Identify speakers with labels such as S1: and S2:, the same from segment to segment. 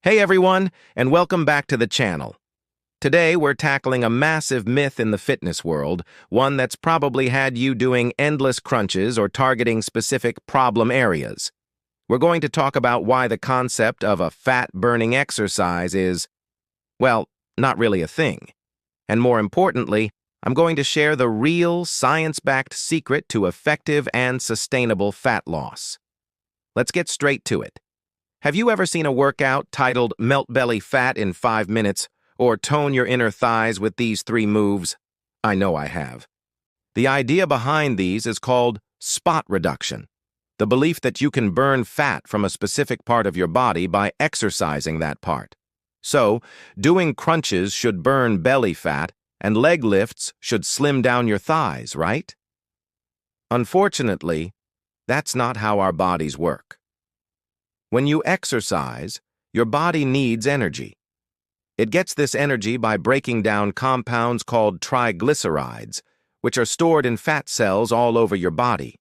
S1: Hey everyone, and welcome back to the channel. Today we're tackling a massive myth in the fitness world, one that's probably had you doing endless crunches or targeting specific problem areas. We're going to talk about why the concept of a fat-burning exercise is, well, not really a thing. And more importantly, I'm going to share the real, science-backed secret to effective and sustainable fat loss. Let's get straight to it. Have you ever seen a workout titled Melt Belly Fat in 5 minutes or Tone Your Inner Thighs with these 3 moves? I know I have. The idea behind these is called spot reduction, the belief that you can burn fat from a specific part of your body by exercising that part. So, doing crunches should burn belly fat and leg lifts should slim down your thighs, right? Unfortunately, that's not how our bodies work. When you exercise, your body needs energy. It gets this energy by breaking down compounds called triglycerides, which are stored in fat cells all over your body.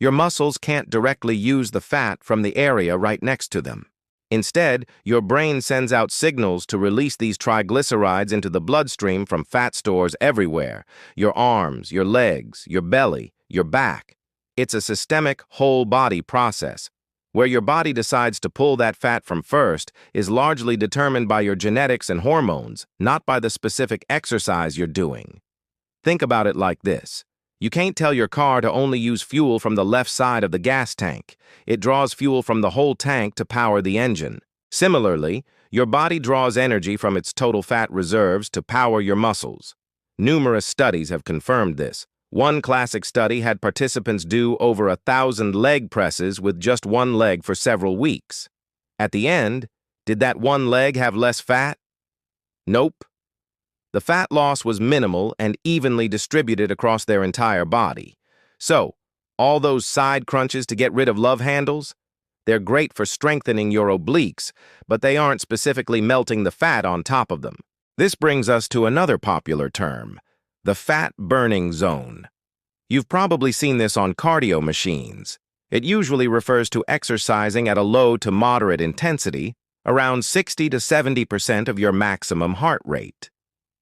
S1: Your muscles can't directly use the fat from the area right next to them. Instead, your brain sends out signals to release these triglycerides into the bloodstream from fat stores everywhere: your arms, your legs, your belly, your back. It's a systemic, whole-body process. Where your body decides to pull that fat from first is largely determined by your genetics and hormones, not by the specific exercise you're doing. Think about it like this. You can't tell your car to only use fuel from the left side of the gas tank. It draws fuel from the whole tank to power the engine. Similarly, your body draws energy from its total fat reserves to power your muscles. Numerous studies have confirmed this. One classic study had participants do over 1,000 leg presses with just one leg for several weeks. At the end, did that one leg have less fat? Nope. The fat loss was minimal and evenly distributed across their entire body. So, all those side crunches to get rid of love handles? They're great for strengthening your obliques, but they aren't specifically melting the fat on top of them. This brings us to another popular term: the fat-burning zone. You've probably seen this on cardio machines. It usually refers to exercising at a low to moderate intensity, around 60 to 70% of your maximum heart rate.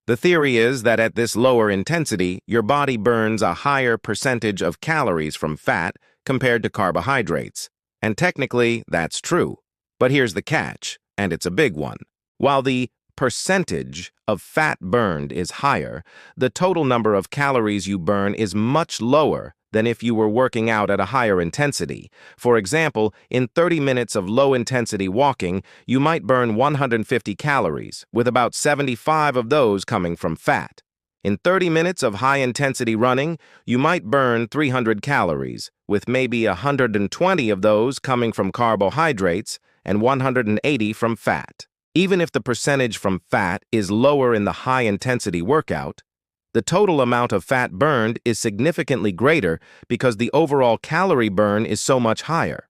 S1: The theory is that at this lower intensity, your body burns a higher percentage of calories from fat compared to carbohydrates. And technically, that's true. But here's the catch, and it's a big one. While the percentage of fat burned is higher, the total number of calories you burn is much lower than if you were working out at a higher intensity. For example, in 30 minutes of low-intensity walking, you might burn 150 calories, with about 75 of those coming from fat. In 30 minutes of high-intensity running, you might burn 300 calories, with maybe 120 of those coming from carbohydrates and 180 from fat. Even if the percentage from fat is lower in the high-intensity workout, the total amount of fat burned is significantly greater because the overall calorie burn is so much higher.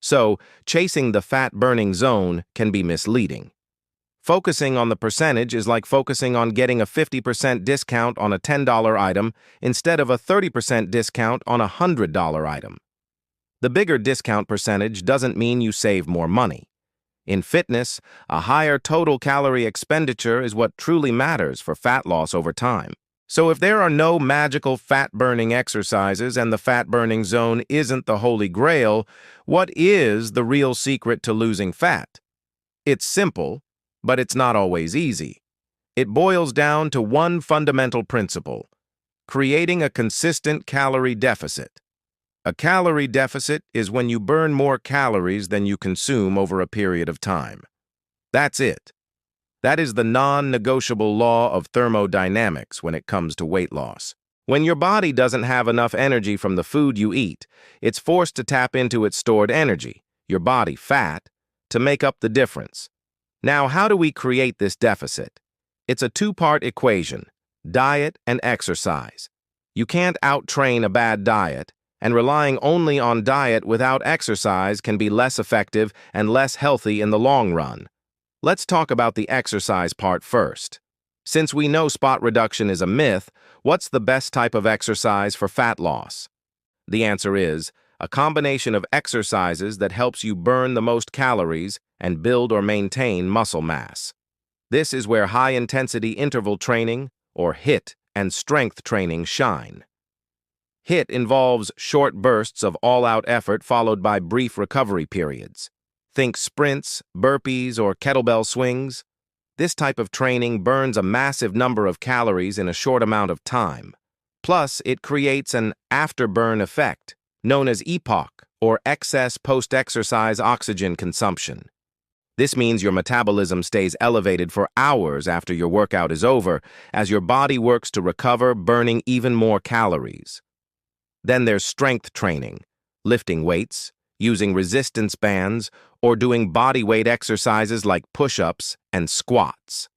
S1: So, chasing the fat-burning zone can be misleading. Focusing on the percentage is like focusing on getting a 50% discount on a $10 item instead of a 30% discount on a $100 item. The bigger discount percentage doesn't mean you save more money. In fitness, a higher total calorie expenditure is what truly matters for fat loss over time. So if there are no magical fat-burning exercises and the fat-burning zone isn't the holy grail, what is the real secret to losing fat? It's simple, but it's not always easy. It boils down to one fundamental principle: creating a consistent calorie deficit. A calorie deficit is when you burn more calories than you consume over a period of time. That's it. That is the non-negotiable law of thermodynamics when it comes to weight loss. When your body doesn't have enough energy from the food you eat, it's forced to tap into its stored energy, your body fat, to make up the difference. Now, how do we create this deficit? It's a 2-part equation: diet and exercise. You can't out-train a bad diet, and relying only on diet without exercise can be less effective and less healthy in the long run. Let's talk about the exercise part first. Since we know spot reduction is a myth, what's the best type of exercise for fat loss? The answer is a combination of exercises that helps you burn the most calories and build or maintain muscle mass. This is where high-intensity interval training, or HIIT, and strength training shine. HIIT involves short bursts of all-out effort followed by brief recovery periods. Think sprints, burpees, or kettlebell swings. This type of training burns a massive number of calories in a short amount of time. Plus, it creates an afterburn effect, known as EPOC, or excess post-exercise oxygen consumption. This means your metabolism stays elevated for hours after your workout is over, as your body works to recover, burning even more calories. Then there's strength training, lifting weights, using resistance bands, or doing body weight exercises like push-ups and squats.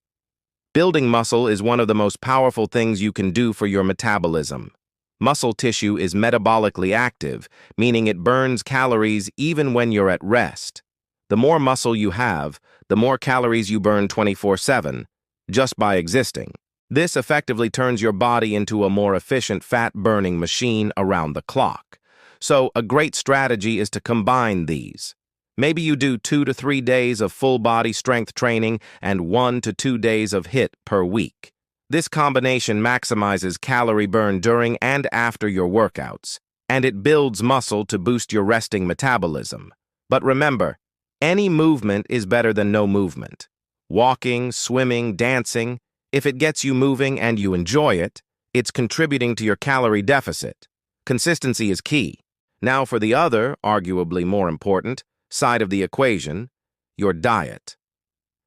S1: Building muscle is one of the most powerful things you can do for your metabolism. Muscle tissue is metabolically active, meaning it burns calories even when you're at rest. The more muscle you have, the more calories you burn 24/7, just by existing. This effectively turns your body into a more efficient fat-burning machine around the clock. So, a great strategy is to combine these. Maybe you do 2 to 3 days of full-body strength training and 1 to 2 days of HIIT per week. This combination maximizes calorie burn during and after your workouts, and it builds muscle to boost your resting metabolism. But remember, any movement is better than no movement. Walking, swimming, dancing, if it gets you moving and you enjoy it, it's contributing to your calorie deficit. Consistency is key. Now for the other, arguably more important, side of the equation, your diet.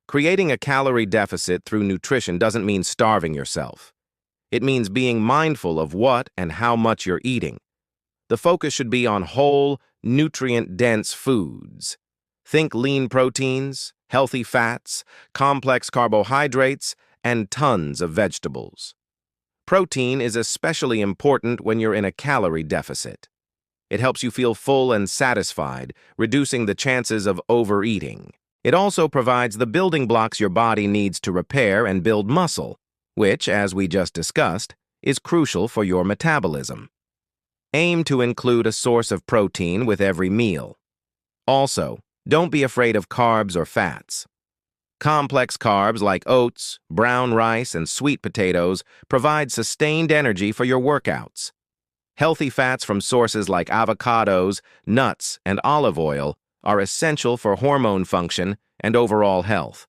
S1: Creating a calorie deficit through nutrition doesn't mean starving yourself. It means being mindful of what and how much you're eating. The focus should be on whole, nutrient-dense foods. Think lean proteins, healthy fats, complex carbohydrates, and tons of vegetables. Protein is especially important when you're in a calorie deficit. It helps you feel full and satisfied, reducing the chances of overeating. It also provides the building blocks your body needs to repair and build muscle, which, as we just discussed, is crucial for your metabolism. Aim to include a source of protein with every meal. Also, don't be afraid of carbs or fats. Complex carbs like oats, brown rice, and sweet potatoes provide sustained energy for your workouts. Healthy fats from sources like avocados, nuts, and olive oil are essential for hormone function and overall health.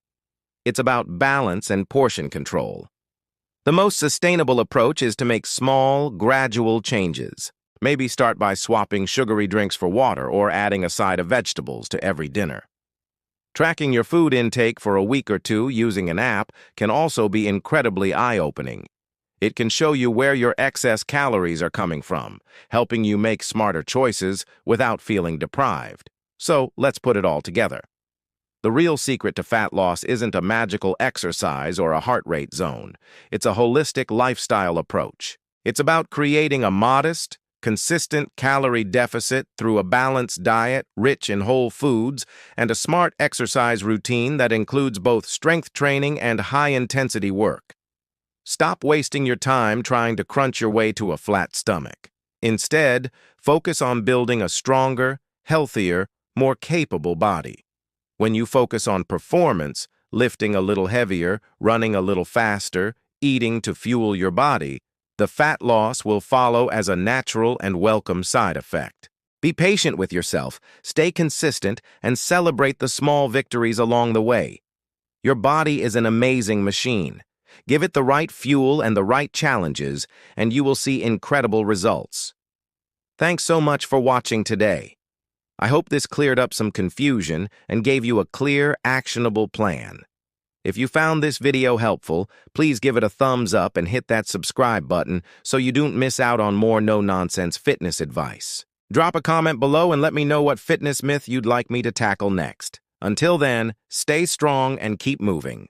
S1: It's about balance and portion control. The most sustainable approach is to make small, gradual changes. Maybe start by swapping sugary drinks for water or adding a side of vegetables to every dinner. Tracking your food intake for a week or two using an app can also be incredibly eye-opening. It can show you where your excess calories are coming from, helping you make smarter choices without feeling deprived. So, let's put it all together. The real secret to fat loss isn't a magical exercise or a heart rate zone. It's a holistic lifestyle approach. It's about creating a modest, consistent calorie deficit through a balanced diet rich in whole foods and a smart exercise routine that includes both strength training and high-intensity work. Stop wasting your time trying to crunch your way to a flat stomach. Instead, focus on building a stronger, healthier, more capable body. When you focus on performance, lifting a little heavier, running a little faster, eating to fuel your body, the fat loss will follow as a natural and welcome side effect. Be patient with yourself, stay consistent, and celebrate the small victories along the way. Your body is an amazing machine. Give it the right fuel and the right challenges, and you will see incredible results. Thanks so much for watching today. I hope this cleared up some confusion and gave you a clear, actionable plan. If you found this video helpful, please give it a thumbs up and hit that subscribe button so you don't miss out on more no-nonsense fitness advice. Drop a comment below and let me know what fitness myth you'd like me to tackle next. Until then, stay strong and keep moving.